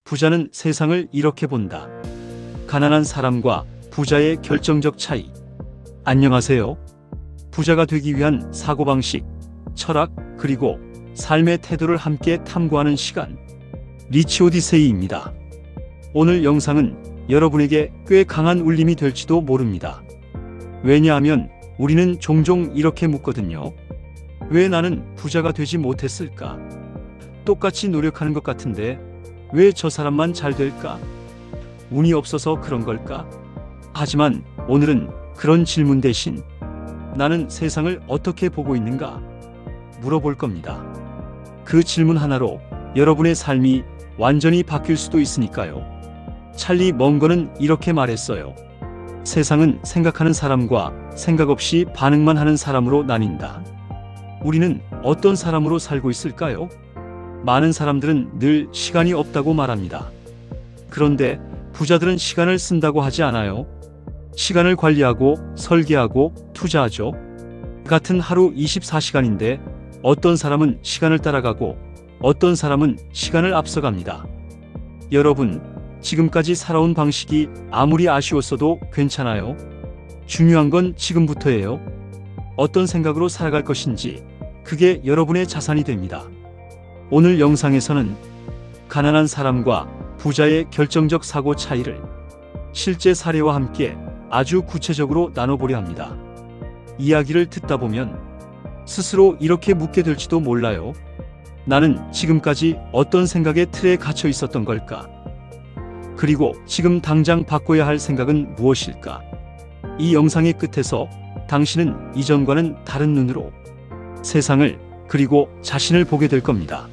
부자는 세상을 이렇게 본다. 가난한 사람과 부자의 결정적 차이. 안녕하세요. 부자가 되기 위한 사고방식, 철학, 그리고 삶의 태도를 함께 탐구하는 시간. 리치 오디세이입니다. 오늘 영상은 여러분에게 꽤 강한 울림이 될지도 모릅니다. 왜냐하면 우리는 종종 이렇게 묻거든요. 왜 나는 부자가 되지 못했을까? 똑같이 노력하는 것 같은데 왜 저 사람만 잘 될까? 운이 없어서 그런 걸까? 하지만 오늘은 그런 질문 대신 나는 세상을 어떻게 보고 있는가? 물어볼 겁니다. 그 질문 하나로 여러분의 삶이 완전히 바뀔 수도 있으니까요. 찰리 멍거는 이렇게 말했어요. 세상은 생각하는 사람과 생각 없이 반응만 하는 사람으로 나뉜다. 우리는 어떤 사람으로 살고 있을까요? 많은 사람들은 늘 시간이 없다고 말합니다. 그런데 부자들은 시간을 쓴다고 하지 않아요. 시간을 관리하고 설계하고 투자하죠. 같은 하루 24시간인데 어떤 사람은 시간을 따라가고 어떤 사람은 시간을 앞서갑니다. 여러분, 지금까지 살아온 방식이 아무리 아쉬웠어도 괜찮아요. 중요한 건 지금부터예요. 어떤 생각으로 살아갈 것인지, 그게 여러분의 자산이 됩니다. 오늘 영상에서는 가난한 사람과 부자의 결정적 사고 차이를 실제 사례와 함께 아주 구체적으로 나눠보려 합니다. 이야기를 듣다 보면 스스로 이렇게 묻게 될지도 몰라요. 나는 지금까지 어떤 생각의 틀에 갇혀 있었던 걸까? 그리고 지금 당장 바꿔야 할 생각은 무엇일까? 이 영상의 끝에서 당신은 이전과는 다른 눈으로 세상을 그리고 자신을 보게 될 겁니다.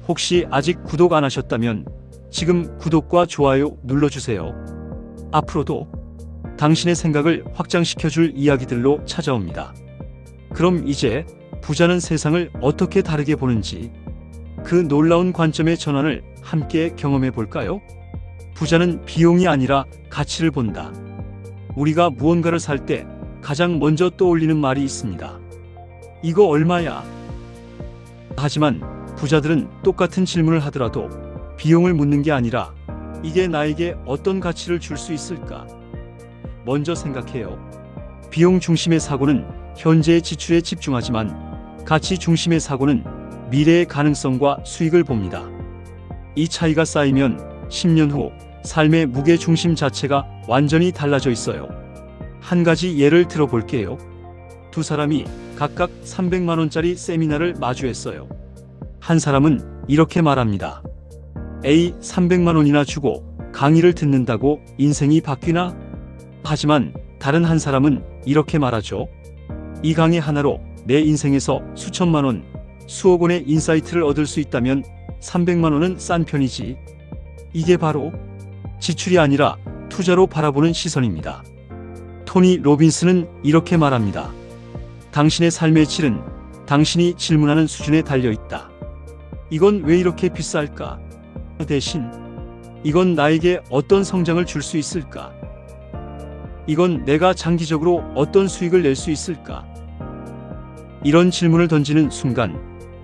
혹시 아직 구독 안 하셨다면 지금 구독과 좋아요 눌러주세요. 앞으로도 당신의 생각을 확장시켜줄 이야기들로 찾아옵니다. 그럼 이제 부자는 세상을 어떻게 다르게 보는지 그 놀라운 관점의 전환을 함께 경험해 볼까요? 부자는 비용이 아니라 가치를 본다. 우리가 무언가를 살 때 가장 먼저 떠올리는 말이 있습니다. 이거 얼마야? 하지만 부자들은 똑같은 질문을 하더라도 비용을 묻는 게 아니라 이게 나에게 어떤 가치를 줄 수 있을까? 먼저 생각해요. 비용 중심의 사고는 현재의 지출에 집중하지만 가치 중심의 사고는 미래의 가능성과 수익을 봅니다. 이 차이가 쌓이면 10년 후 삶의 무게 중심 자체가 완전히 달라져 있어요. 한 가지 예를 들어볼게요. 두 사람이 각각 300만 원짜리 세미나를 마주했어요. 한 사람은 이렇게 말합니다. A 300만 원이나 주고 강의를 듣는다고 인생이 바뀌나? 하지만 다른 한 사람은 이렇게 말하죠. 이 강의 하나로 내 인생에서 수천만 원, 수억 원의 인사이트를 얻을 수 있다면 300만 원은 싼 편이지. 이게 바로 지출이 아니라 투자로 바라보는 시선입니다. 토니 로빈스는 이렇게 말합니다. 당신의 삶의 질은 당신이 질문하는 수준에 달려 있다. 이건 왜 이렇게 비쌀까? 대신 이건 나에게 어떤 성장을 줄 수 있을까? 이건 내가 장기적으로 어떤 수익을 낼 수 있을까? 이런 질문을 던지는 순간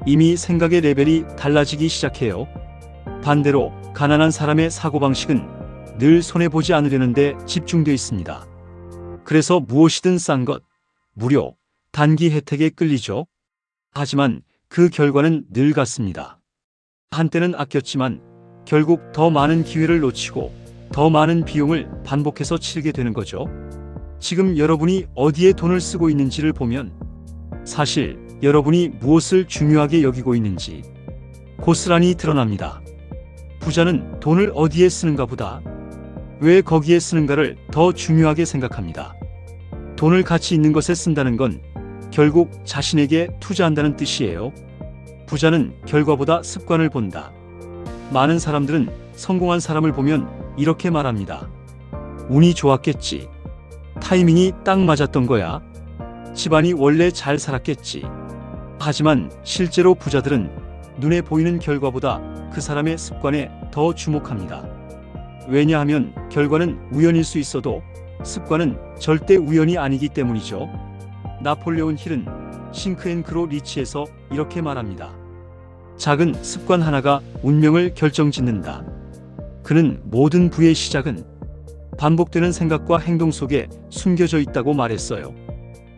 이미 생각의 레벨이 달라지기 시작해요. 반대로 가난한 사람의 사고방식은 늘 손해보지 않으려는 데 집중되어 있습니다. 그래서 무엇이든 싼 것, 무료, 단기 혜택에 끌리죠. 하지만 그 결과는 늘 같습니다. 한때는 아꼈지만 결국 더 많은 기회를 놓치고 더 많은 비용을 반복해서 치르게 되는 거죠. 지금 여러분이 어디에 돈을 쓰고 있는지를 보면 사실 여러분이 무엇을 중요하게 여기고 있는지 고스란히 드러납니다. 부자는 돈을 어디에 쓰는가 보다 왜 거기에 쓰는가를 더 중요하게 생각합니다. 돈을 가치 있는 것에 쓴다는 건 결국 자신에게 투자한다는 뜻이에요. 부자는 결과보다 습관을 본다. 많은 사람들은 성공한 사람을 보면 이렇게 말합니다. 운이 좋았겠지. 타이밍이 딱 맞았던 거야. 집안이 원래 잘 살았겠지. 하지만 실제로 부자들은 눈에 보이는 결과보다 그 사람의 습관에 더 주목합니다. 왜냐하면 결과는 우연일 수 있어도 습관은 절대 우연이 아니기 때문이죠. 나폴레온 힐은 싱크앤그로 리치에서 이렇게 말합니다. 작은 습관 하나가 운명을 결정짓는다. 그는 모든 부의 시작은 반복되는 생각과 행동 속에 숨겨져 있다고 말했어요.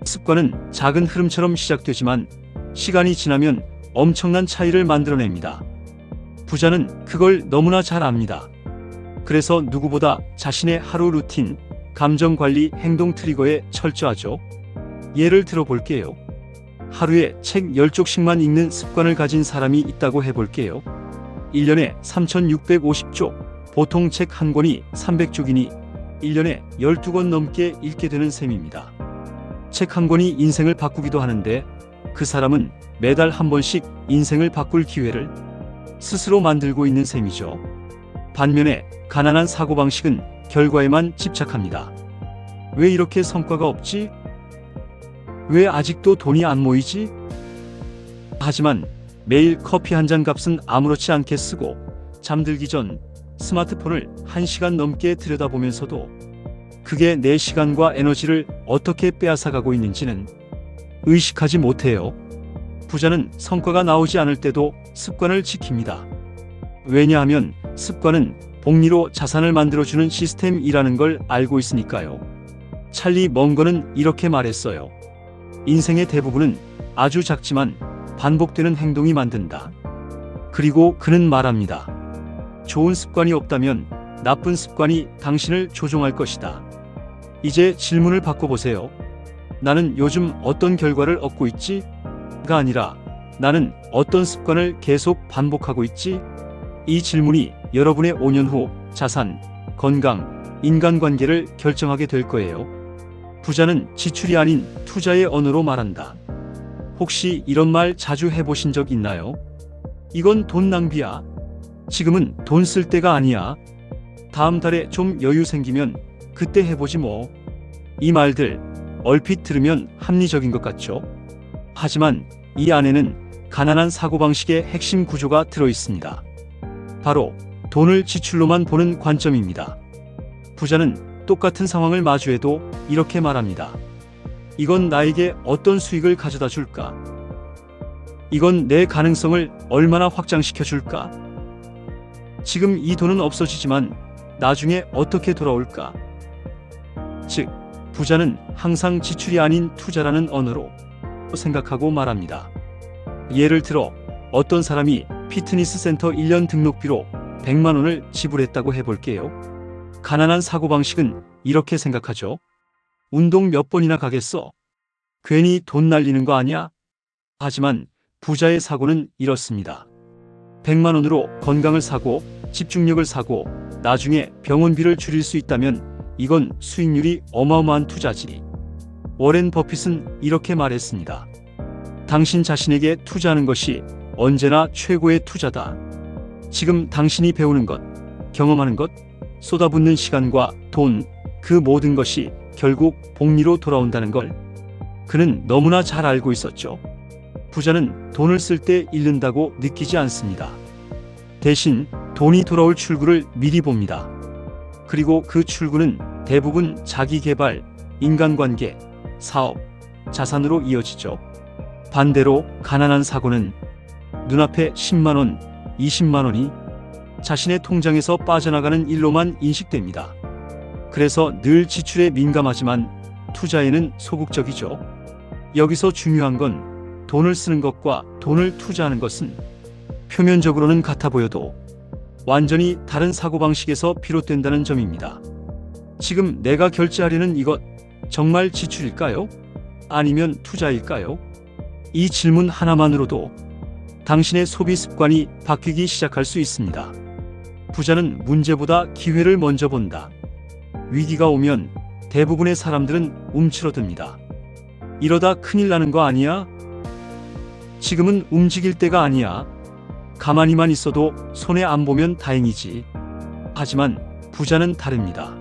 습관은 작은 흐름처럼 시작되지만 시간이 지나면 엄청난 차이를 만들어냅니다. 부자는 그걸 너무나 잘 압니다. 그래서 누구보다 자신의 하루 루틴, 감정 관리, 행동 트리거에 철저하죠. 예를 들어 볼게요. 하루에 책 10쪽씩만 읽는 습관을 가진 사람이 있다고 해볼게요. 1년에 3650쪽, 보통 책 한 권이 300쪽이니 1년에 12권 넘게 읽게 되는 셈입니다. 책 한 권이 인생을 바꾸기도 하는데 그 사람은 매달 한 번씩 인생을 바꿀 기회를 스스로 만들고 있는 셈이죠. 반면에 가난한 사고방식은 결과에만 집착합니다. 왜 이렇게 성과가 없지? 왜 아직도 돈이 안 모이지? 하지만 매일 커피 한 잔 값은 아무렇지 않게 쓰고 잠들기 전 스마트폰을 1시간 넘게 들여다보면서도 그게 내 시간과 에너지를 어떻게 빼앗아가고 있는지는 의식하지 못해요. 부자는 성과가 나오지 않을 때도 습관을 지킵니다. 왜냐하면 습관은 복리로 자산을 만들어주는 시스템이라는 걸 알고 있으니까요. 찰리 먼거는 이렇게 말했어요. 인생의 대부분은 아주 작지만 반복되는 행동이 만든다. 그리고 그는 말합니다. 좋은 습관이 없다면 나쁜 습관이 당신을 조종할 것이다. 이제 질문을 바꿔보세요. 나는 요즘 어떤 결과를 얻고 있지? 가 아니라 나는 어떤 습관을 계속 반복하고 있지? 이 질문이 여러분의 5년 후 자산, 건강, 인간관계를 결정하게 될 거예요. 부자는 지출이 아닌 투자의 언어로 말한다. 혹시 이런 말 자주 해보신 적 있나요? 이건 돈 낭비야. 지금은 돈 쓸 때가 아니야. 다음 달에 좀 여유 생기면 그때 해보지 뭐. 이 말들 얼핏 들으면 합리적인 것 같죠? 하지만 이 안에는 가난한 사고방식의 핵심 구조가 들어있습니다. 바로 돈을 지출로만 보는 관점입니다. 부자는 똑같은 상황을 마주해도 이렇게 말합니다. 이건 나에게 어떤 수익을 가져다 줄까? 이건 내 가능성을 얼마나 확장시켜 줄까? 지금 이 돈은 없어지지만 나중에 어떻게 돌아올까? 즉, 부자는 항상 지출이 아닌 투자라는 언어로 생각하고 말합니다. 예를 들어 어떤 사람이 피트니스 센터 1년 등록비로 100만 원을 지불했다고 해볼게요. 가난한 사고방식은 이렇게 생각하죠. 운동 몇 번이나 가겠어? 괜히 돈 날리는 거 아니야? 하지만 부자의 사고는 이렇습니다. 100만 원으로 건강을 사고 집중력을 사고 나중에 병원비를 줄일 수 있다면 이건 수익률이 어마어마한 투자지. 워렌 버핏은 이렇게 말했습니다. 당신 자신에게 투자하는 것이 언제나 최고의 투자다. 지금 당신이 배우는 것, 경험하는 것, 쏟아붓는 시간과 돈, 그 모든 것이 결국 복리로 돌아온다는 걸 그는 너무나 잘 알고 있었죠. 부자는 돈을 쓸 때 잃는다고 느끼지 않습니다. 대신 돈이 돌아올 출구를 미리 봅니다. 그리고 그 출구는 대부분 자기개발, 인간관계, 사업, 자산으로 이어지죠. 반대로 가난한 사고는 눈앞에 10만 원, 20만 원이 자신의 통장에서 빠져나가는 일로만 인식됩니다. 그래서 늘 지출에 민감하지만 투자에는 소극적이죠. 여기서 중요한 건 돈을 쓰는 것과 돈을 투자하는 것은 표면적으로는 같아 보여도 완전히 다른 사고방식에서 비롯된다는 점입니다. 지금 내가 결제하려는 이것 정말 지출일까요? 아니면 투자일까요? 이 질문 하나만으로도 당신의 소비 습관이 바뀌기 시작할 수 있습니다. 부자는 문제보다 기회를 먼저 본다. 위기가 오면 대부분의 사람들은 움츠러듭니다. 이러다 큰일 나는 거 아니야? 지금은 움직일 때가 아니야. 가만히만 있어도 손해 안 보면 다행이지. 하지만 부자는 다릅니다.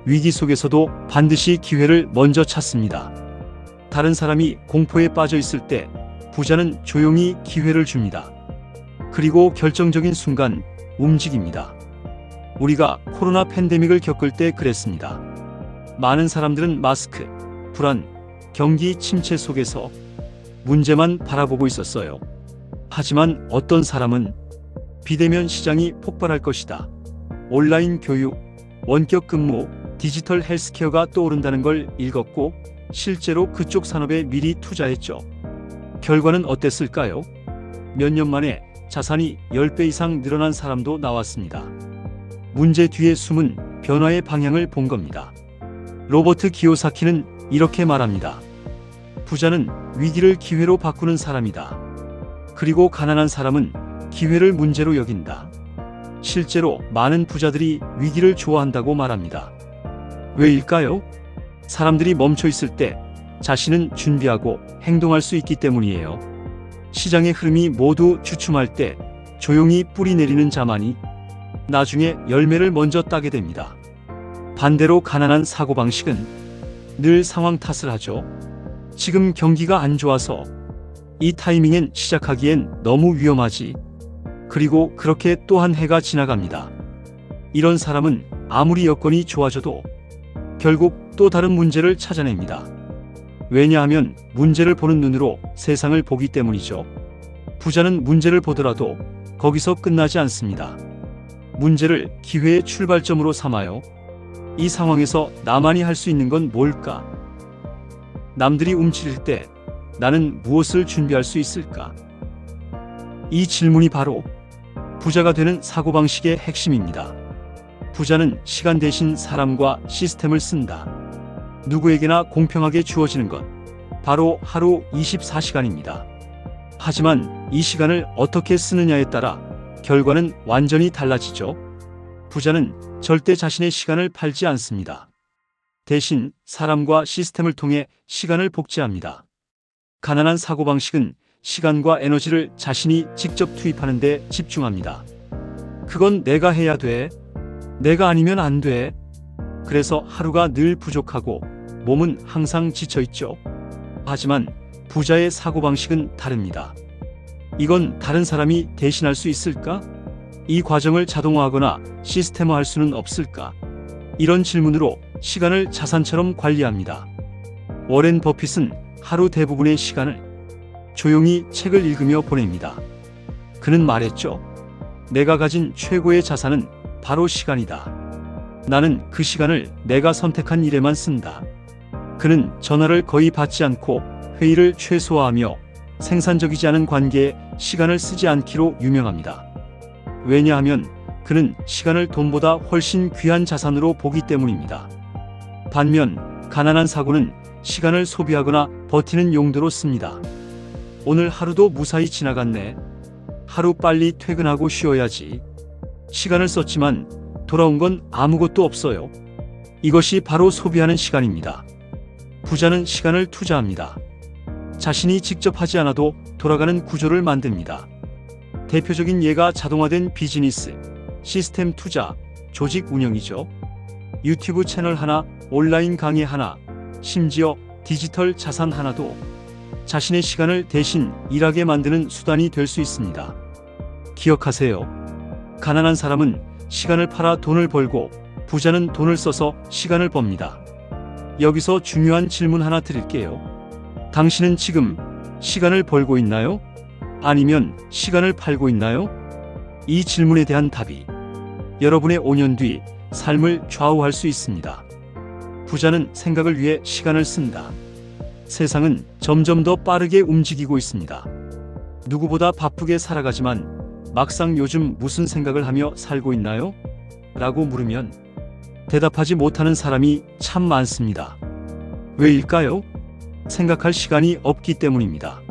위기 속에서도 반드시 기회를 먼저 찾습니다. 다른 사람이 공포에 빠져 있을 때 부자는 조용히 기회를 줍니다. 그리고 결정적인 순간 움직입니다. 우리가 코로나 팬데믹을 겪을 때 그랬습니다. 많은 사람들은 마스크, 불안, 경기 침체 속에서 문제만 바라보고 있었어요. 하지만 어떤 사람은 비대면 시장이 폭발할 것이다. 온라인 교육, 원격 근무, 디지털 헬스케어가 떠오른다는 걸 읽었고 실제로 그쪽 산업에 미리 투자했죠. 결과는 어땠을까요? 몇 년 만에 자산이 10배 이상 늘어난 사람도 나왔습니다. 문제 뒤에 숨은 변화의 방향을 본 겁니다. 로버트 기요사키는 이렇게 말합니다. 부자는 위기를 기회로 바꾸는 사람이다. 그리고 가난한 사람은 기회를 문제로 여긴다. 실제로 많은 부자들이 위기를 좋아한다고 말합니다. 왜일까요? 사람들이 멈춰 있을 때 자신은 준비하고 행동할 수 있기 때문이에요. 시장의 흐름이 모두 주춤할 때 조용히 뿌리 내리는 자만이 나중에 열매를 먼저 따게 됩니다. 반대로 가난한 사고방식은 늘 상황 탓을 하죠. 지금 경기가 안 좋아서 이 타이밍엔 시작하기엔 너무 위험하지. 그리고 그렇게 또 한 해가 지나갑니다. 이런 사람은 아무리 여건이 좋아져도 결국 또 다른 문제를 찾아냅니다. 왜냐하면 문제를 보는 눈으로 세상을 보기 때문이죠. 부자는 문제를 보더라도 거기서 끝나지 않습니다. 문제를 기회의 출발점으로 삼아요. 이 상황에서 나만이 할 수 있는 건 뭘까? 남들이 움츠릴 때 나는 무엇을 준비할 수 있을까? 이 질문이 바로 부자가 되는 사고방식의 핵심입니다. 부자는 시간 대신 사람과 시스템을 쓴다. 누구에게나 공평하게 주어지는 것, 바로 하루 24시간입니다. 하지만 이 시간을 어떻게 쓰느냐에 따라 결과는 완전히 달라지죠. 부자는 절대 자신의 시간을 팔지 않습니다. 대신 사람과 시스템을 통해 시간을 복제합니다. 가난한 사고방식은 시간과 에너지를 자신이 직접 투입하는 데 집중합니다. 그건 내가 해야 돼. 내가 아니면 안 돼. 그래서 하루가 늘 부족하고 몸은 항상 지쳐있죠. 하지만 부자의 사고방식은 다릅니다. 이건 다른 사람이 대신할 수 있을까? 이 과정을 자동화하거나 시스템화할 수는 없을까? 이런 질문으로 시간을 자산처럼 관리합니다. 워렌 버핏은 하루 대부분의 시간을 조용히 책을 읽으며 보냅니다. 그는 말했죠. 내가 가진 최고의 자산은 바로 시간이다. 나는 그 시간을 내가 선택한 일에만 쓴다. 그는 전화를 거의 받지 않고 회의를 최소화하며 생산적이지 않은 관계에 시간을 쓰지 않기로 유명합니다. 왜냐하면 그는 시간을 돈보다 훨씬 귀한 자산으로 보기 때문입니다. 반면 가난한 사고는 시간을 소비하거나 버티는 용도로 씁니다. 오늘 하루도 무사히 지나갔네. 하루 빨리 퇴근하고 쉬어야지. 시간을 썼지만 돌아온 건 아무것도 없어요. 이것이 바로 소비하는 시간입니다. 부자는 시간을 투자합니다. 자신이 직접 하지 않아도 돌아가는 구조를 만듭니다. 대표적인 예가 자동화된 비즈니스, 시스템 투자, 조직 운영이죠. 유튜브 채널 하나, 온라인 강의 하나, 심지어 디지털 자산 하나도 자신의 시간을 대신 일하게 만드는 수단이 될 수 있습니다. 기억하세요. 가난한 사람은 시간을 팔아 돈을 벌고 부자는 돈을 써서 시간을 법니다. 여기서 중요한 질문 하나 드릴게요. 당신은 지금 시간을 벌고 있나요? 아니면 시간을 팔고 있나요? 이 질문에 대한 답이 여러분의 5년 뒤 삶을 좌우할 수 있습니다. 부자는 생각을 위해 시간을 쓴다. 세상은 점점 더 빠르게 움직이고 있습니다. 누구보다 바쁘게 살아가지만 막상 요즘 무슨 생각을 하며 살고 있나요? 라고 물으면 대답하지 못하는 사람이 참 많습니다. 왜일까요? 생각할 시간이 없기 때문입니다.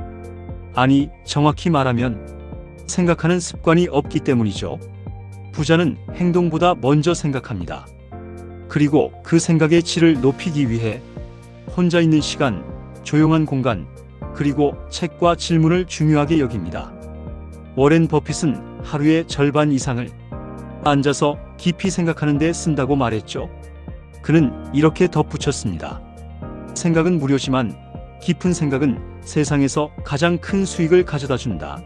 아니, 정확히 말하면 생각하는 습관이 없기 때문이죠. 부자는 행동보다 먼저 생각합니다. 그리고 그 생각의 질을 높이기 위해 혼자 있는 시간, 조용한 공간, 그리고 책과 질문을 중요하게 여깁니다. 워렌 버핏은 하루의 절반 이상을 앉아서 깊이 생각하는 데 쓴다고 말했죠. 그는 이렇게 덧붙였습니다. 생각은 무료지만 깊은 생각은 세상에서 가장 큰 수익을 가져다 준다.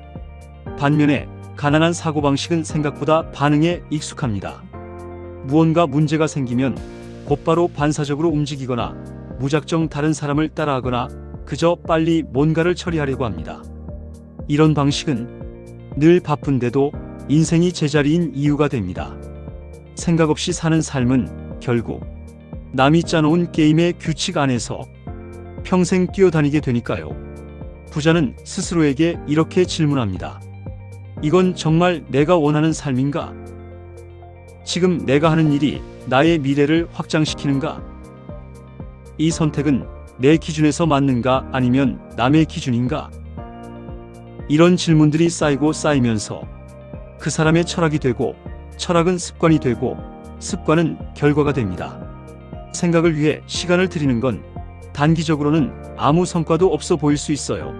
반면에 가난한 사고방식은 생각보다 반응에 익숙합니다. 무언가 문제가 생기면 곧바로 반사적으로 움직이거나 무작정 다른 사람을 따라하거나 그저 빨리 뭔가를 처리하려고 합니다. 이런 방식은 늘 바쁜데도 인생이 제자리인 이유가 됩니다. 생각 없이 사는 삶은 결국 남이 짜놓은 게임의 규칙 안에서 평생 뛰어다니게 되니까요. 부자는 스스로에게 이렇게 질문합니다. 이건 정말 내가 원하는 삶인가? 지금 내가 하는 일이 나의 미래를 확장시키는가? 이 선택은 내 기준에서 맞는가 아니면 남의 기준인가? 이런 질문들이 쌓이고 쌓이면서 그 사람의 철학이 되고, 철학은 습관이 되고, 습관은 결과가 됩니다. 생각을 위해 시간을 들이는 건 단기적으로는 아무 성과도 없어 보일 수 있어요.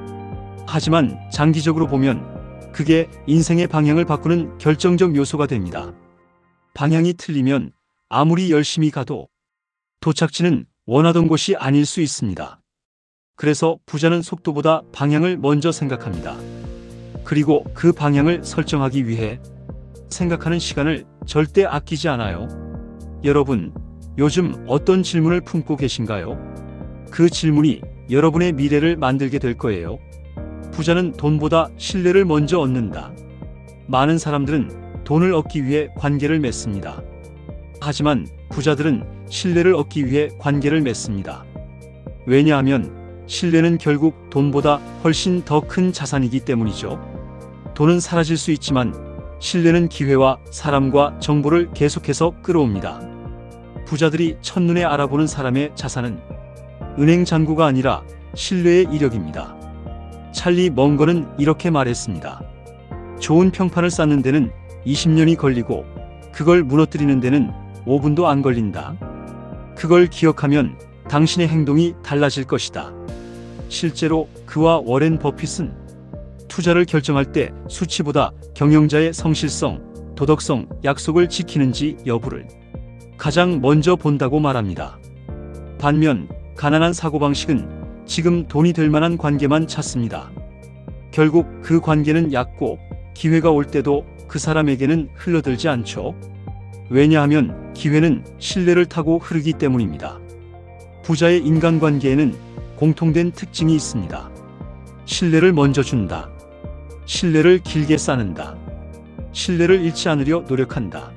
하지만 장기적으로 보면 그게 인생의 방향을 바꾸는 결정적 요소가 됩니다. 방향이 틀리면 아무리 열심히 가도 도착지는 원하던 곳이 아닐 수 있습니다. 그래서 부자는 속도보다 방향을 먼저 생각합니다. 그리고 그 방향을 설정하기 위해 생각하는 시간을 절대 아끼지 않아요. 여러분, 요즘 어떤 질문을 품고 계신가요? 그 질문이 여러분의 미래를 만들게 될 거예요. 부자는 돈보다 신뢰를 먼저 얻는다. 많은 사람들은 돈을 얻기 위해 관계를 맺습니다. 하지만 부자들은 신뢰를 얻기 위해 관계를 맺습니다. 왜냐하면 신뢰는 결국 돈보다 훨씬 더 큰 자산이기 때문이죠. 돈은 사라질 수 있지만 신뢰는 기회와 사람과 정보를 계속해서 끌어옵니다. 부자들이 첫눈에 알아보는 사람의 자산은 은행 잔고가 아니라 신뢰의 이력입니다. 찰리 멍거는 이렇게 말했습니다. 좋은 평판을 쌓는 데는 20년이 걸리고 그걸 무너뜨리는 데는 5분도 안 걸린다. 그걸 기억하면 당신의 행동이 달라질 것이다. 실제로 그와 워렌 버핏은 투자를 결정할 때 수치보다 경영자의 성실성, 도덕성, 약속을 지키는지 여부를 가장 먼저 본다고 말합니다. 반면 가난한 사고방식은 지금 돈이 될 만한 관계만 찾습니다. 결국 그 관계는 얕고 기회가 올 때도 그 사람에게는 흘러들지 않죠. 왜냐하면 기회는 신뢰를 타고 흐르기 때문입니다. 부자의 인간관계에는 공통된 특징이 있습니다. 신뢰를 먼저 준다. 신뢰를 길게 쌓는다. 신뢰를 잃지 않으려 노력한다.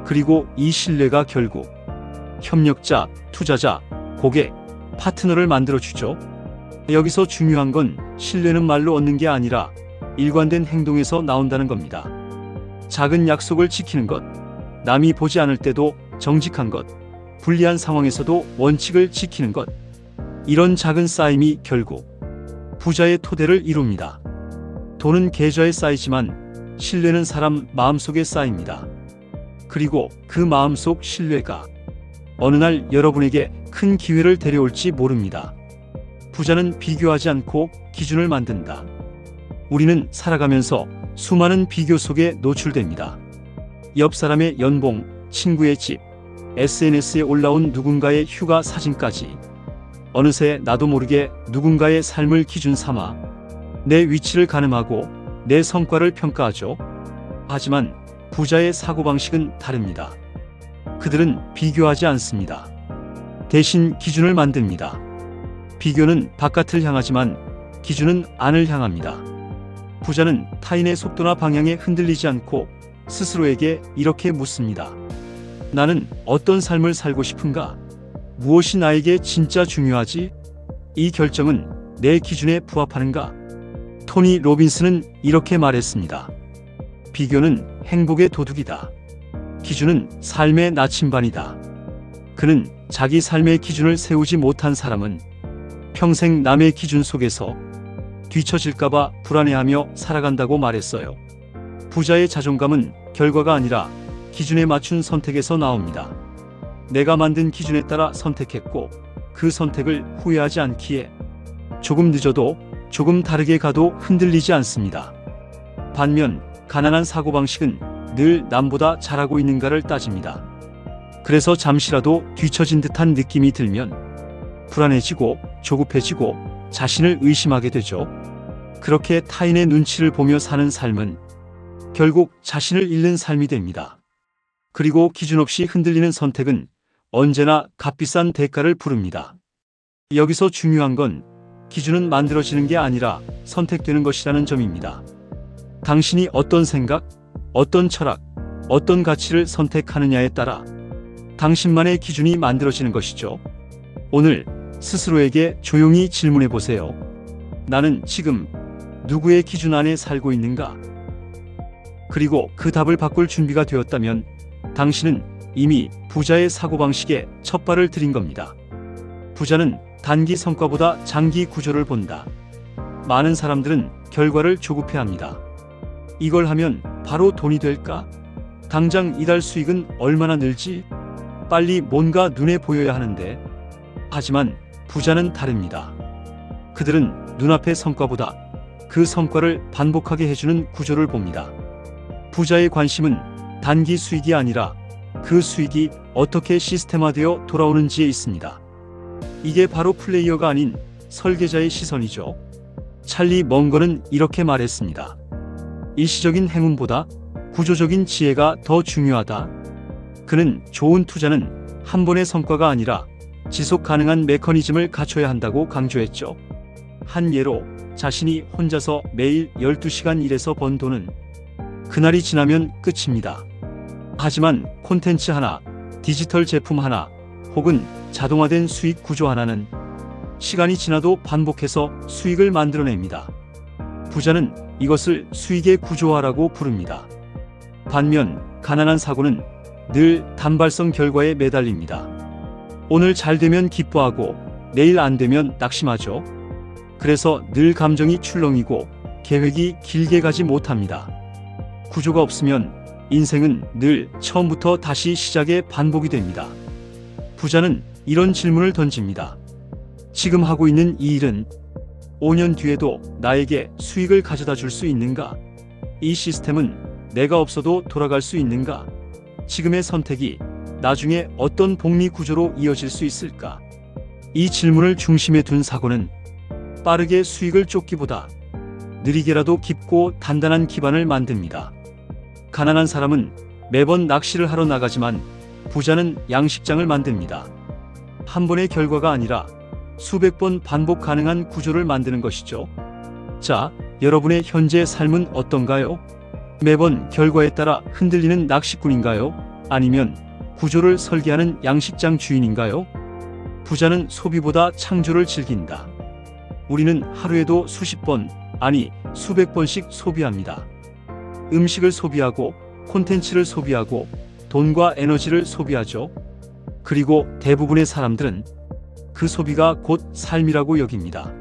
그리고 이 신뢰가 결국 협력자, 투자자, 고객, 파트너를 만들어주죠. 여기서 중요한 건 신뢰는 말로 얻는 게 아니라 일관된 행동에서 나온다는 겁니다. 작은 약속을 지키는 것, 남이 보지 않을 때도 정직한 것, 불리한 상황에서도 원칙을 지키는 것, 이런 작은 쌓임이 결국 부자의 토대를 이룹니다. 돈은 계좌에 쌓이지만 신뢰는 사람 마음속에 쌓입니다. 그리고 그 마음속 신뢰가 어느 날 여러분에게 큰 기회를 데려올지 모릅니다. 부자는 비교하지 않고 기준을 만든다. 우리는 살아가면서 수많은 비교 속에 노출됩니다. 옆 사람의 연봉, 친구의 집, SNS에 올라온 누군가의 휴가 사진까지 어느새 나도 모르게 누군가의 삶을 기준 삼아 내 위치를 가늠하고 내 성과를 평가하죠. 하지만 부자의 사고방식은 다릅니다. 그들은 비교하지 않습니다. 대신 기준을 만듭니다. 비교는 바깥을 향하지만 기준은 안을 향합니다. 부자는 타인의 속도나 방향에 흔들리지 않고 스스로에게 이렇게 묻습니다. 나는 어떤 삶을 살고 싶은가? 무엇이 나에게 진짜 중요하지? 이 결정은 내 기준에 부합하는가? 토니 로빈스는 이렇게 말했습니다. 비교는 행복의 도둑이다. 기준은 삶의 나침반이다. 그는 자기 삶의 기준을 세우지 못한 사람은 평생 남의 기준 속에서 뒤처질까봐 불안해하며 살아간다고 말했어요. 부자의 자존감은 결과가 아니라 기준에 맞춘 선택에서 나옵니다. 내가 만든 기준에 따라 선택했고 그 선택을 후회하지 않기에 조금 늦어도 조금 다르게 가도 흔들리지 않습니다. 반면 가난한 사고방식은 늘 남보다 잘하고 있는가를 따집니다. 그래서 잠시라도 뒤처진 듯한 느낌이 들면 불안해지고 조급해지고 자신을 의심하게 되죠. 그렇게 타인의 눈치를 보며 사는 삶은 결국 자신을 잃는 삶이 됩니다. 그리고 기준 없이 흔들리는 선택은 언제나 값비싼 대가를 부릅니다. 여기서 중요한 건 기준은 만들어지는 게 아니라 선택되는 것이라는 점입니다. 당신이 어떤 생각, 어떤 철학, 어떤 가치를 선택하느냐에 따라 당신만의 기준이 만들어지는 것이죠. 오늘 스스로에게 조용히 질문해 보세요. 나는 지금 누구의 기준 안에 살고 있는가? 그리고 그 답을 바꿀 준비가 되었다면 당신은 이미 부자의 사고방식에 첫 발을 들인 겁니다. 부자는 단기 성과보다 장기 구조를 본다. 많은 사람들은 결과를 조급해합니다. 이걸 하면 바로 돈이 될까? 당장 이달 수익은 얼마나 늘지? 빨리 뭔가 눈에 보여야 하는데. 하지만 부자는 다릅니다. 그들은 눈앞의 성과보다 그 성과를 반복하게 해주는 구조를 봅니다. 부자의 관심은 단기 수익이 아니라 그 수익이 어떻게 시스템화되어 돌아오는지에 있습니다. 이게 바로 플레이어가 아닌 설계자의 시선이죠. 찰리 멍거는 이렇게 말했습니다. 일시적인 행운보다 구조적인 지혜가 더 중요하다. 그는 좋은 투자는 한 번의 성과가 아니라 지속 가능한 메커니즘을 갖춰야 한다고 강조했죠. 한 예로 자신이 혼자서 매일 12시간 일해서 번 돈은 그날이 지나면 끝입니다. 하지만 콘텐츠 하나, 디지털 제품 하나, 혹은 자동화된 수익 구조 하나는 시간이 지나도 반복해서 수익을 만들어냅니다. 부자는 이것을 수익의 구조화라고 부릅니다. 반면 가난한 사고는 늘 단발성 결과에 매달립니다. 오늘 잘 되면 기뻐하고 내일 안 되면 낙심하죠. 그래서 늘 감정이 출렁이고 계획이 길게 가지 못합니다. 구조가 없으면 인생은 늘 처음부터 다시 시작의 반복이 됩니다. 부자는 이런 질문을 던집니다. 지금 하고 있는 이 일은 5년 뒤에도 나에게 수익을 가져다 줄 수 있는가? 이 시스템은 내가 없어도 돌아갈 수 있는가? 지금의 선택이 나중에 어떤 복리 구조로 이어질 수 있을까? 이 질문을 중심에 둔 사고는 빠르게 수익을 쫓기보다 느리게라도 깊고 단단한 기반을 만듭니다. 가난한 사람은 매번 낚시를 하러 나가지만 부자는 양식장을 만듭니다. 한 번의 결과가 아니라 수백 번 반복 가능한 구조를 만드는 것이죠. 자, 여러분의 현재 삶은 어떤가요? 매번 결과에 따라 흔들리는 낚시꾼인가요? 아니면 구조를 설계하는 양식장 주인인가요? 부자는 소비보다 창조를 즐긴다. 우리는 하루에도 수십 번, 아니 수백 번씩 소비합니다. 음식을 소비하고 콘텐츠를 소비하고 돈과 에너지를 소비하죠. 그리고 대부분의 사람들은 그 소비가 곧 삶이라고 여깁니다.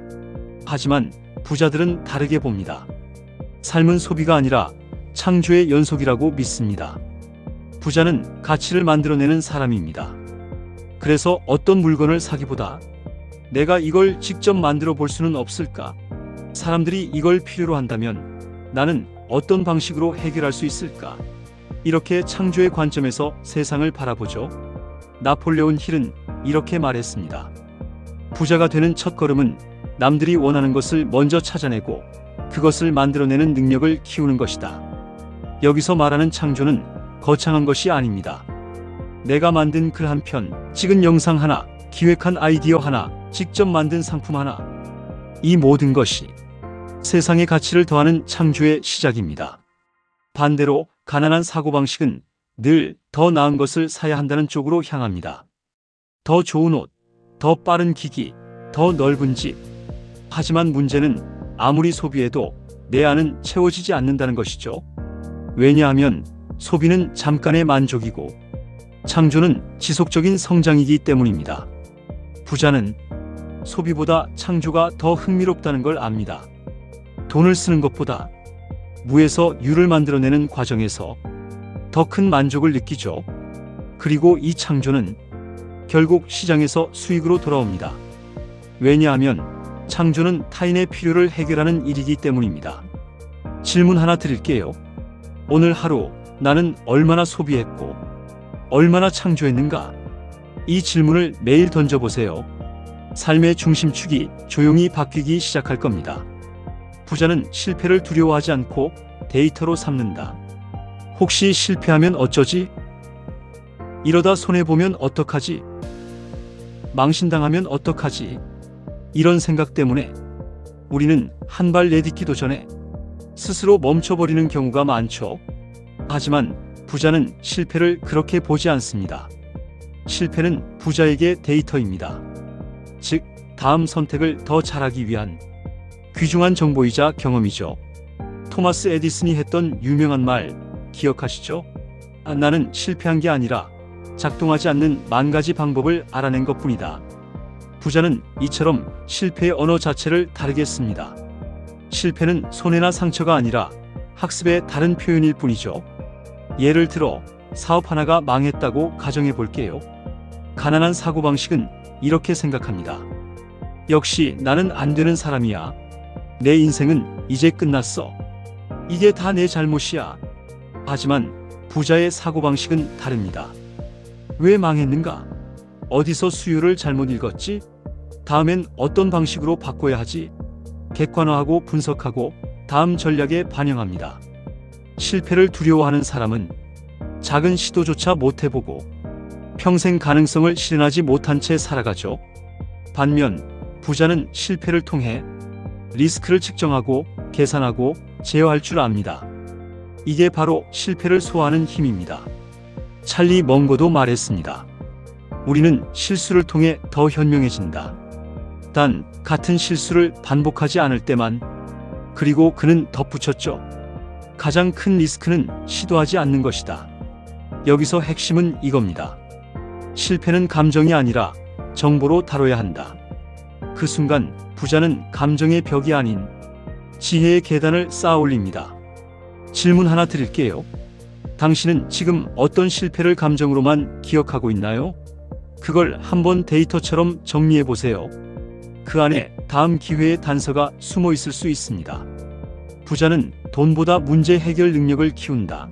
하지만 부자들은 다르게 봅니다. 삶은 소비가 아니라 창조의 연속이라고 믿습니다. 부자는 가치를 만들어내는 사람입니다. 그래서 어떤 물건을 사기보다 내가 이걸 직접 만들어 볼 수는 없을까? 사람들이 이걸 필요로 한다면 나는 어떤 방식으로 해결할 수 있을까? 이렇게 창조의 관점에서 세상을 바라보죠. 나폴레온 힐은 이렇게 말했습니다. 부자가 되는 첫걸음은 남들이 원하는 것을 먼저 찾아내고 그것을 만들어내는 능력을 키우는 것이다. 여기서 말하는 창조는 거창한 것이 아닙니다. 내가 만든 글 한 편, 찍은 영상 하나, 기획한 아이디어 하나, 직접 만든 상품 하나, 이 모든 것이 세상의 가치를 더하는 창조의 시작입니다. 반대로 가난한 사고방식은 늘 더 나은 것을 사야 한다는 쪽으로 향합니다. 더 좋은 옷, 더 빠른 기기, 더 넓은 집. 하지만 문제는 아무리 소비해도 내 안은 채워지지 않는다는 것이죠. 왜냐하면 소비는 잠깐의 만족이고 창조는 지속적인 성장이기 때문입니다. 부자는 소비보다 창조가 더 흥미롭다는 걸 압니다. 돈을 쓰는 것보다 무에서 유를 만들어내는 과정에서 더 큰 만족을 느끼죠. 그리고 이 창조는 결국 시장에서 수익으로 돌아옵니다. 왜냐하면 창조는 타인의 필요를 해결하는 일이기 때문입니다. 질문 하나 드릴게요. 오늘 하루 나는 얼마나 소비했고 얼마나 창조했는가? 이 질문을 매일 던져보세요. 삶의 중심축이 조용히 바뀌기 시작할 겁니다. 부자는 실패를 두려워하지 않고 데이터로 삼는다. 혹시 실패하면 어쩌지? 이러다 손해보면 어떡하지? 망신당하면 어떡하지? 이런 생각 때문에 우리는 한 발 내딛기도 전에 스스로 멈춰버리는 경우가 많죠. 하지만 부자는 실패를 그렇게 보지 않습니다. 실패는 부자에게 데이터입니다. 즉, 다음 선택을 더 잘하기 위한 귀중한 정보이자 경험이죠. 토마스 에디슨이 했던 유명한 말 기억하시죠? 나는 실패한 게 아니라 작동하지 않는 만 가지 방법을 알아낸 것뿐이다. 부자는 이처럼 실패의 언어 자체를 다르게 씁니다. 실패는 손해나 상처가 아니라 학습의 다른 표현일 뿐이죠. 예를 들어 사업 하나가 망했다고 가정해 볼게요. 가난한 사고방식은 이렇게 생각합니다. 역시 나는 안 되는 사람이야. 내 인생은 이제 끝났어. 이게 다 내 잘못이야. 하지만 부자의 사고방식은 다릅니다. 왜 망했는가? 어디서 수요를 잘못 읽었지? 다음엔 어떤 방식으로 바꿔야 하지? 객관화하고 분석하고 다음 전략에 반영합니다. 실패를 두려워하는 사람은 작은 시도조차 못 해보고 평생 가능성을 실현하지 못한 채 살아가죠. 반면 부자는 실패를 통해 리스크를 측정하고 계산하고 제어할 줄 압니다. 이게 바로 실패를 소화하는 힘입니다. 찰리 멍거도 말했습니다. 우리는 실수를 통해 더 현명해진다. 단 같은 실수를 반복하지 않을 때만. 그리고 그는 덧붙였죠. 가장 큰 리스크는 시도하지 않는 것이다. 여기서 핵심은 이겁니다. 실패는 감정이 아니라 정보로 다뤄야 한다. 그 순간 부자는 감정의 벽이 아닌 지혜의 계단을 쌓아 올립니다. 질문 하나 드릴게요. 당신은 지금 어떤 실패를 감정으로만 기억하고 있나요? 그걸 한번 데이터처럼 정리해 보세요. 그 안에 다음 기회의 단서가 숨어 있을 수 있습니다. 부자는 돈보다 문제 해결 능력을 키운다.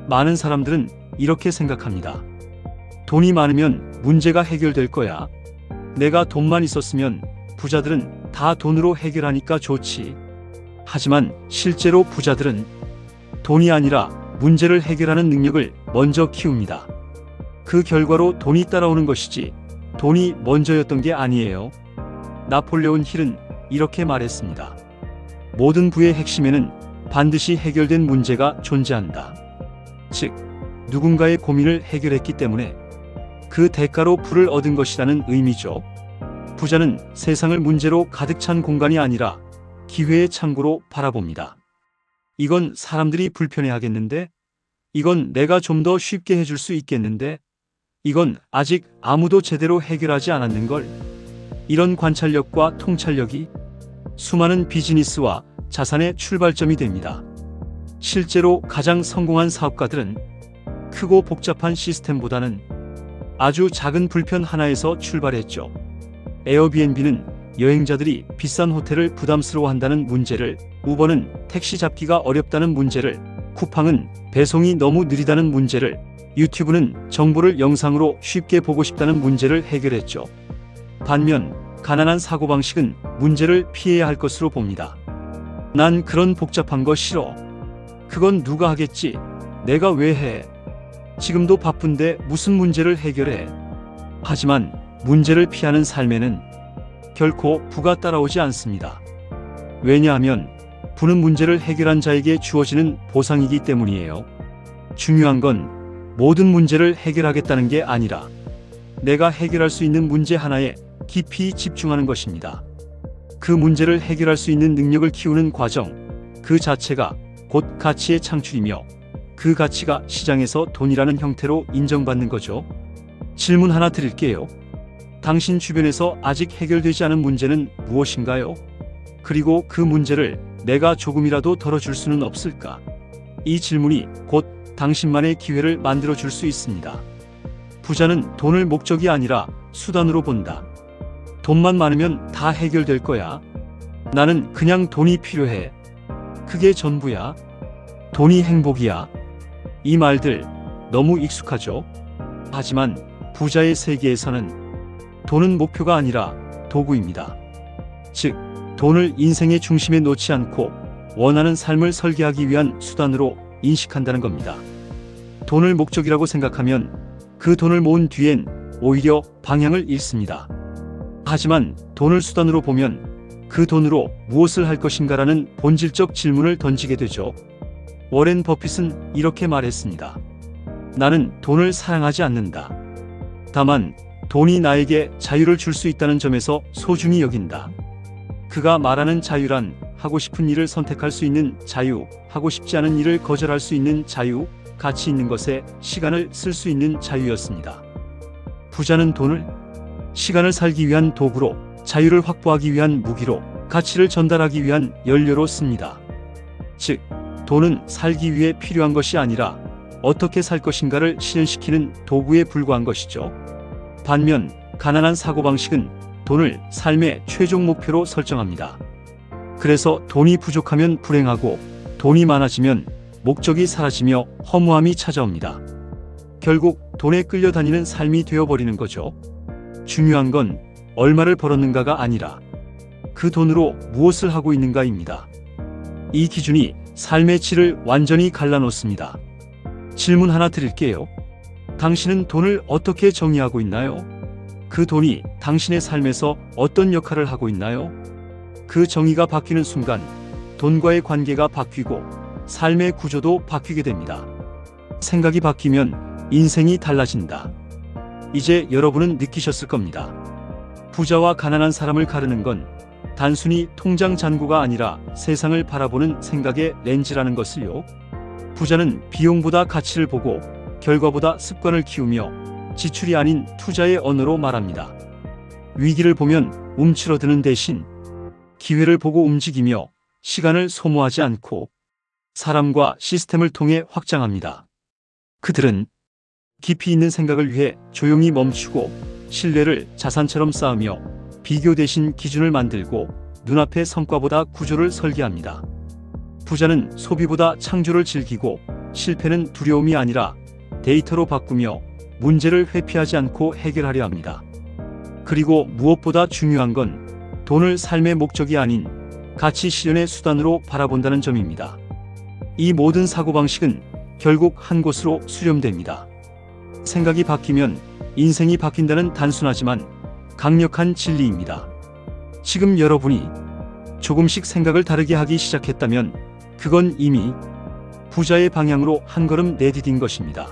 많은 사람들은 이렇게 생각합니다. 돈이 많으면 문제가 해결될 거야. 내가 돈만 있었으면 부자들은 다 돈으로 해결하니까 좋지. 하지만 실제로 부자들은 돈이 아니라 문제를 해결하는 능력을 먼저 키웁니다. 그 결과로 돈이 따라오는 것이지 돈이 먼저였던 게 아니에요. 나폴레온 힐은 이렇게 말했습니다. 모든 부의 핵심에는 반드시 해결된 문제가 존재한다. 즉, 누군가의 고민을 해결했기 때문에 그 대가로 부를 얻은 것이라는 의미죠. 부자는 세상을 문제로 가득 찬 공간이 아니라 기회의 창고로 바라봅니다. 이건 사람들이 불편해하겠는데? 이건 내가 좀 더 쉽게 해줄 수 있겠는데? 이건 아직 아무도 제대로 해결하지 않았는걸? 이런 관찰력과 통찰력이 수많은 비즈니스와 자산의 출발점이 됩니다. 실제로 가장 성공한 사업가들은 크고 복잡한 시스템보다는 아주 작은 불편 하나에서 출발했죠. 에어비앤비는 여행자들이 비싼 호텔을 부담스러워한다는 문제를, 우버는 택시 잡기가 어렵다는 문제를, 쿠팡은 배송이 너무 느리다는 문제를, 유튜브는 정보를 영상으로 쉽게 보고 싶다는 문제를 해결했죠. 반면 가난한 사고방식은 문제를 피해야 할 것으로 봅니다. 난 그런 복잡한 거 싫어. 그건 누가 하겠지. 내가 왜 해? 지금도 바쁜데 무슨 문제를 해결해? 하지만 문제를 피하는 삶에는 결코 부가 따라오지 않습니다. 왜냐하면 부는 문제를 해결한 자에게 주어지는 보상이기 때문이에요. 중요한 건 모든 문제를 해결하겠다는 게 아니라 내가 해결할 수 있는 문제 하나에 깊이 집중하는 것입니다. 그 문제를 해결할 수 있는 능력을 키우는 과정, 그 자체가 곧 가치의 창출이며 그 가치가 시장에서 돈이라는 형태로 인정받는 거죠. 질문 하나 드릴게요. 당신 주변에서 아직 해결되지 않은 문제는 무엇인가요? 그리고 그 문제를 내가 조금이라도 덜어줄 수는 없을까? 이 질문이 곧 당신만의 기회를 만들어 줄 수 있습니다. 부자는 돈을 목적이 아니라 수단으로 본다. 돈만 많으면 다 해결될 거야. 나는 그냥 돈이 필요해. 그게 전부야. 돈이 행복이야. 이 말들 너무 익숙하죠? 하지만 부자의 세계에서는 돈은 목표가 아니라 도구입니다. 즉, 돈을 인생의 중심에 놓지 않고 원하는 삶을 설계하기 위한 수단으로 인식한다는 겁니다. 돈을 목적이라고 생각하면 그 돈을 모은 뒤엔 오히려 방향을 잃습니다. 하지만 돈을 수단으로 보면 그 돈으로 무엇을 할 것인가라는 본질적 질문을 던지게 되죠. 워렌 버핏은 이렇게 말했습니다. 나는 돈을 사랑하지 않는다. 다만 돈이 나에게 자유를 줄 수 있다는 점에서 소중히 여긴다. 그가 말하는 자유란 하고 싶은 일을 선택할 수 있는 자유, 하고 싶지 않은 일을 거절할 수 있는 자유, 가치 있는 것에 시간을 쓸 수 있는 자유였습니다. 부자는 돈을 시간을 살기 위한 도구로, 자유를 확보하기 위한 무기로, 가치를 전달하기 위한 연료로 씁니다. 즉, 돈은 살기 위해 필요한 것이 아니라 어떻게 살 것인가를 실현시키는 도구에 불과한 것이죠. 반면 가난한 사고방식은 돈을 삶의 최종 목표로 설정합니다. 그래서 돈이 부족하면 불행하고 돈이 많아지면 목적이 사라지며 허무함이 찾아옵니다. 결국 돈에 끌려다니는 삶이 되어버리는 거죠. 중요한 건 얼마를 벌었는가가 아니라 그 돈으로 무엇을 하고 있는가입니다. 이 기준이 삶의 질을 완전히 갈라놓습니다. 질문 하나 드릴게요. 당신은 돈을 어떻게 정의하고 있나요? 그 돈이 당신의 삶에서 어떤 역할을 하고 있나요? 그 정의가 바뀌는 순간 돈과의 관계가 바뀌고 삶의 구조도 바뀌게 됩니다. 생각이 바뀌면 인생이 달라진다. 이제 여러분은 느끼셨을 겁니다. 부자와 가난한 사람을 가르는 건 단순히 통장 잔고가 아니라 세상을 바라보는 생각의 렌즈라는 것을요. 부자는 비용보다 가치를 보고 결과보다 습관을 키우며 지출이 아닌 투자의 언어로 말합니다. 위기를 보면 움츠러드는 대신 기회를 보고 움직이며 시간을 소모하지 않고 사람과 시스템을 통해 확장합니다. 그들은 깊이 있는 생각을 위해 조용히 멈추고 신뢰를 자산처럼 쌓으며 비교 대신 기준을 만들고 눈앞의 성과보다 구조를 설계합니다. 부자는 소비보다 창조를 즐기고 실패는 두려움이 아니라 데이터로 바꾸며 문제를 회피하지 않고 해결하려 합니다. 그리고 무엇보다 중요한 건 돈을 삶의 목적이 아닌 가치 실현의 수단으로 바라본다는 점입니다. 이 모든 사고방식은 결국 한 곳으로 수렴됩니다. 생각이 바뀌면 인생이 바뀐다는 단순하지만 강력한 진리입니다. 지금 여러분이 조금씩 생각을 다르게 하기 시작했다면 그건 이미 부자의 방향으로 한 걸음 내디딘 것입니다.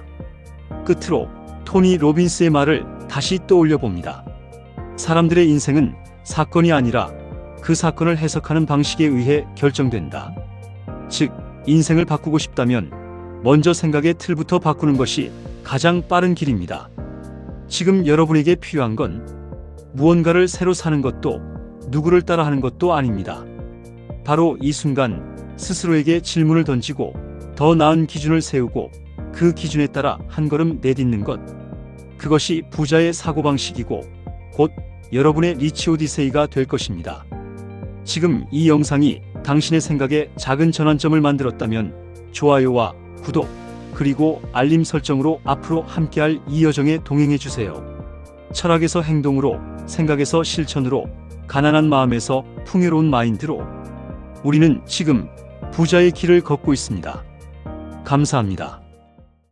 끝으로 토니 로빈스의 말을 다시 떠올려 봅니다. 사람들의 인생은 사건이 아니라 그 사건을 해석하는 방식에 의해 결정된다. 즉, 인생을 바꾸고 싶다면 먼저 생각의 틀부터 바꾸는 것이 가장 빠른 길입니다. 지금 여러분에게 필요한 건 무언가를 새로 사는 것도 누구를 따라하는 것도 아닙니다. 바로 이 순간 스스로에게 질문을 던지고 더 나은 기준을 세우고 그 기준에 따라 한 걸음 내딛는 것. 그것이 부자의 사고방식이고 곧 여러분의 리치 오디세이가 될 것입니다. 지금 이 영상이 당신의 생각에 작은 전환점을 만들었다면 좋아요와 구독 그리고 알림 설정으로 앞으로 함께할 이 여정에 동행해주세요. 철학에서 행동으로, 생각에서 실천으로, 가난한 마음에서 풍요로운 마인드로 우리는 지금 부자의 길을 걷고 있습니다. 감사합니다.